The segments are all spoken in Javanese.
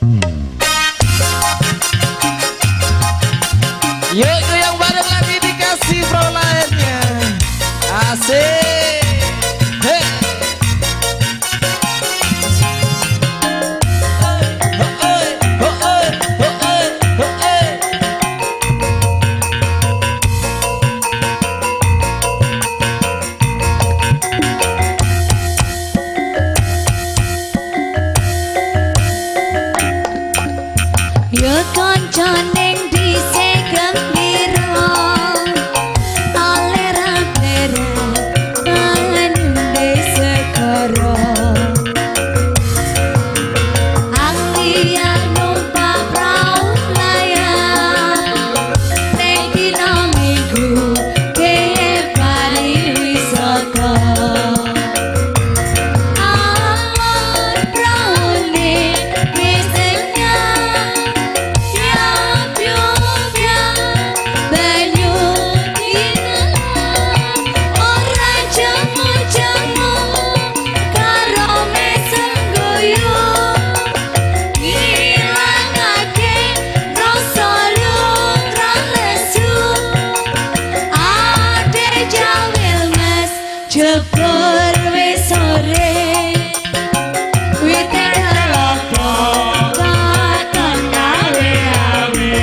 Yuk yang bareng lagi dikasih bro lainnya. Asik. Hey. Yo kancan ning dise gembira alera plera tangan desa karo anglian numpak prau layang ning dina minggu kene bali wisata Jebul wis sore wite kelapa katon gawe awe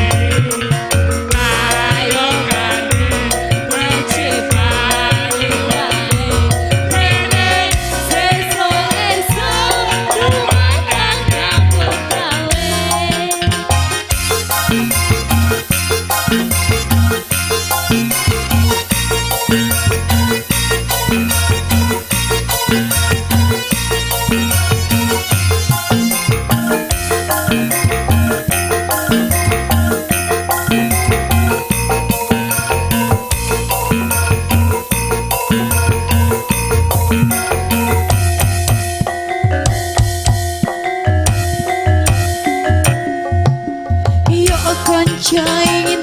ayo gani wece bali wae rene sesuk lumakan kampung gawe. Yo konco ingin